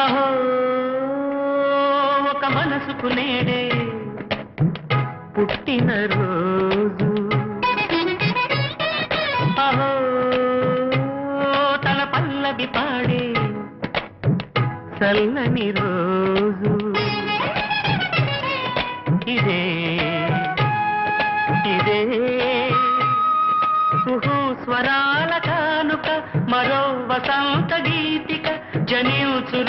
అహో ఒక మనసుకు నేడే పుట్టిన రోజు, అహో తన పల్లవి పాడే చల్లని రోజు, ఇదే ఇదే కుహూ స్వరాల కానుక, మరో వసంత గీతిక జనించు